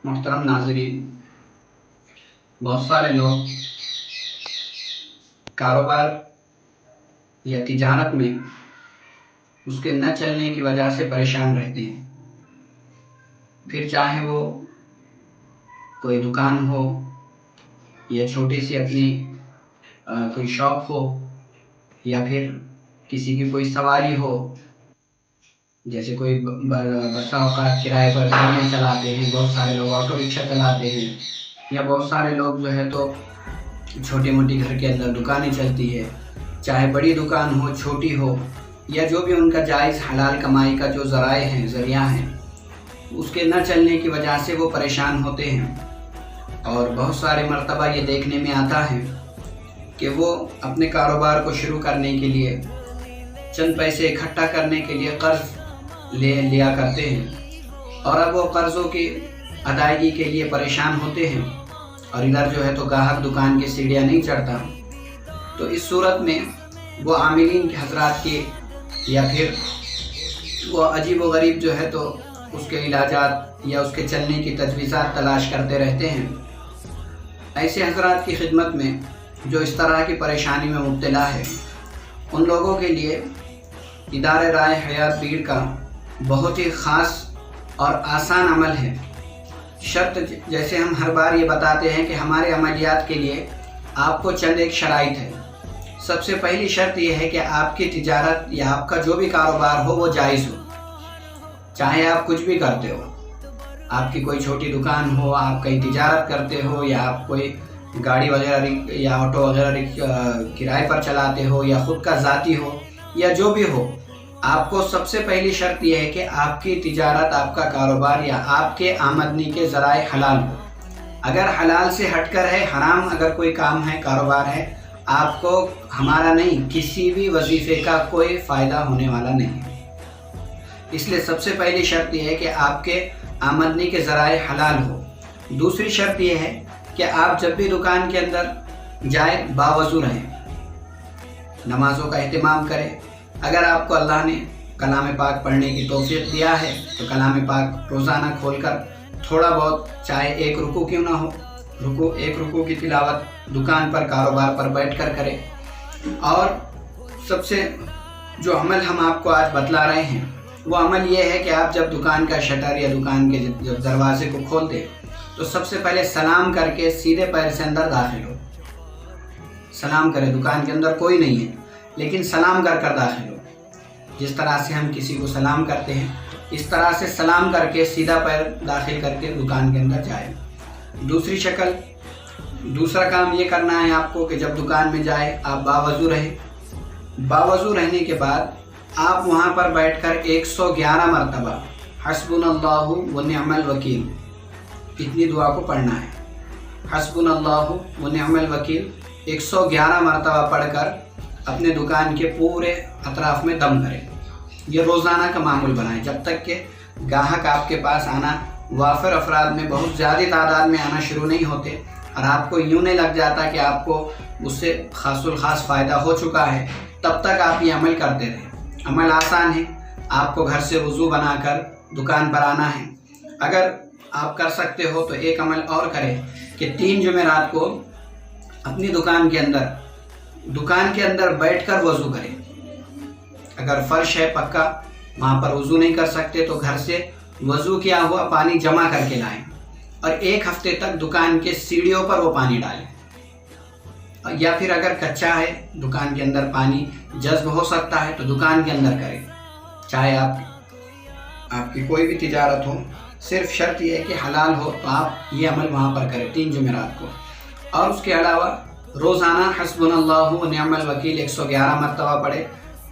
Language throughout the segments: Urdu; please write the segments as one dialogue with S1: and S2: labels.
S1: محترم ناظرین، بہت سارے لوگ کاروبار یا تجارت میں اس کے نہ چلنے کی وجہ سے پریشان رہتے ہیں۔ پھر چاہے وہ کوئی دکان ہو یا چھوٹی سی اپنی کوئی شاپ ہو یا پھر کسی کی کوئی سواری ہو، جیسے کوئی بسا اوقات کرائے پر گاڑیاں چلاتے ہیں، بہت سارے لوگ آٹو رکشا چلاتے ہیں، یا بہت سارے لوگ جو ہے تو چھوٹی موٹی گھر کے اندر دکانیں چلتی ہے، چاہے بڑی دکان ہو چھوٹی ہو، یا جو بھی ان کا جائز حلال کمائی کا جو ذریعہ ہیں اس کے نہ چلنے کی وجہ سے وہ پریشان ہوتے ہیں۔ اور بہت سارے مرتبہ یہ دیکھنے میں آتا ہے کہ وہ اپنے کاروبار کو شروع کرنے کے لیے چند پیسے اکٹھا کرنے کے لیے قرض لیا کرتے ہیں، اور اب وہ قرضوں کی ادائیگی کے لیے پریشان ہوتے ہیں، اور ادھر جو ہے تو گاہک دکان کی سیڑھیاں نہیں چڑھتا۔ تو اس صورت میں وہ عاملین کے حضرات کی یا پھر وہ عجیب و غریب جو ہے تو اس کے علاجات یا اس کے چلنے کی تجویزات تلاش کرتے رہتے ہیں۔ ایسے حضرات کی خدمت میں جو اس طرح کی پریشانی میں مبتلا ہے، ان لوگوں کے لیے ادارہ رائے حیات بھیڑ کا بہت ہی خاص اور آسان عمل ہے۔ شرط جیسے ہم ہر بار یہ بتاتے ہیں کہ ہمارے عملیات کے لیے آپ کو چند ایک شرائط ہے۔ سب سے پہلی شرط یہ ہے کہ آپ کی تجارت یا آپ کا جو بھی کاروبار ہو وہ جائز ہو، چاہے آپ کچھ بھی کرتے ہو، آپ کی کوئی چھوٹی دکان ہو، آپ کہیں تجارت کرتے ہو، یا آپ کوئی گاڑی وغیرہ یا آٹو وغیرہ کرائے پر چلاتے ہو، یا خود کا ذاتی ہو، یا جو بھی ہو، آپ کو سب سے پہلی شرط یہ ہے کہ آپ کی تجارت، آپ کا کاروبار یا آپ کے آمدنی کے ذرائع حلال ہو۔ اگر حلال سے ہٹ کر ہے، حرام اگر کوئی کام ہے، کاروبار ہے، آپ کو ہمارا نہیں، کسی بھی وظیفے کا کوئی فائدہ ہونے والا نہیں ہے۔ اس لیے سب سے پہلی شرط یہ ہے کہ آپ کے آمدنی کے ذرائع حلال ہو۔ دوسری شرط یہ ہے کہ آپ جب بھی دکان کے اندر جائیں باوضو رہیں، نمازوں کا اہتمام کریں۔ اگر آپ کو اللہ نے کلام پاک پڑھنے کی توفیق دیا ہے تو کلام پاک روزانہ کھول کر تھوڑا بہت، چاہے ایک رکوع کیوں نہ ہو، ایک رکوع کی تلاوت دکان پر کاروبار پر بیٹھ کر کریں۔ اور سب سے جو عمل ہم آپ کو آج بتلا رہے ہیں وہ عمل یہ ہے کہ آپ جب دکان کا شٹر یا دکان کے جب دروازے کو کھول دیں تو سب سے پہلے سلام کر کے سیدھے پیر سے اندر داخل ہو۔ سلام کرے، دکان کے اندر کوئی نہیں ہے لیکن سلام کر کر داخل ہو۔ جس طرح سے ہم کسی کو سلام کرتے ہیں اس طرح سے سلام کر کے سیدھا پیر داخل کر کے دکان کے اندر جائیں۔ دوسرا کام یہ کرنا ہے آپ کو کہ جب دکان میں جائے آپ باوضو رہیں۔ باوضو رہنے کے بعد آپ وہاں پر بیٹھ کر 111 مرتبہ حسبنا اللہ و نعم الوکیل اتنی دعا کو پڑھنا ہے۔ حسبنا اللہ و نعم الوکیل 111 مرتبہ پڑھ کر اپنے دکان کے پورے اطراف میں دم کریں۔ یہ روزانہ کا معمول بنائیں جب تک کہ گاہک آپ کے پاس آنا، وافر افراد میں بہت زیادہ تعداد میں آنا شروع نہیں ہوتے اور آپ کو یوں نہیں لگ جاتا کہ آپ کو اس سے خاص الخاص فائدہ ہو چکا ہے، تب تک آپ یہ عمل کرتے رہیں۔ عمل آسان ہے، آپ کو گھر سے وضو بنا کر دکان پر آنا ہے۔ اگر آپ کر سکتے ہو تو ایک عمل اور کریں کہ 3 جمعرات کو اپنی دکان کے اندر بیٹھ کر وضو کریں۔ اگر فرش ہے پکا، وہاں پر وضو نہیں کر سکتے تو گھر سے وضو کیا ہوا پانی جمع کر کے لائیں، اور 1 ہفتے تک دکان کے سیڑھیوں پر وہ پانی ڈالیں۔ یا پھر اگر کچا ہے، دکان کے اندر پانی جذب ہو سکتا ہے تو دکان کے اندر کریں، چاہے آپ کی کوئی بھی تجارت ہو، صرف شرط یہ ہے کہ حلال ہو تو آپ یہ عمل وہاں پر کریں 3 جمعرات کو۔ اور اس کے علاوہ روزانہ حسبنا اللہ و نعم الوکیل 111 مرتبہ پڑھے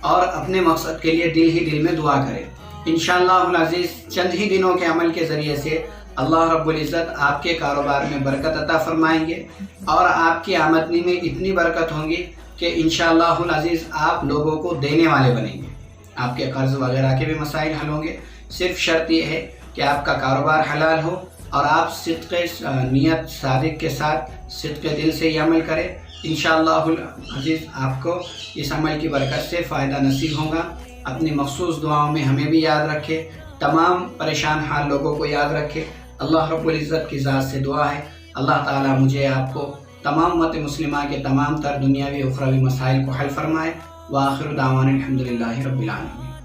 S1: اور اپنے مقصد کے لیے دل ہی دل میں دعا کرے۔ انشاءاللہ العزیز چند ہی دنوں کے عمل کے ذریعے سے اللہ رب العزت آپ کے کاروبار میں برکت عطا فرمائیں گے، اور آپ کی آمدنی میں اتنی برکت ہوں گی کہ انشاءاللہ العزیز آپ لوگوں کو دینے والے بنیں گے۔ آپ کے قرض وغیرہ کے بھی مسائل حل ہوں گے۔ صرف شرط یہ ہے کہ آپ کا کاروبار حلال ہو اور آپ صدق نیت صادق کے ساتھ صدق دل سے یہ عمل کریں۔ انشاءاللہ العزیز آپ کو اس عمل کی برکت سے فائدہ نصیب ہوگا۔ اپنی مخصوص دعاؤں میں ہمیں بھی یاد رکھے۔ تمام پریشان حال لوگوں کو یاد رکھے۔ اللہ رب العزت کی ذات سے دعا ہے اللہ تعالیٰ مجھے آپ کو تمام امت مسلمہ کے تمام تر دنیاوی اخروی مسائل کو حل فرمائے۔ وآخر دعوانا الحمدللہ رب العالمین۔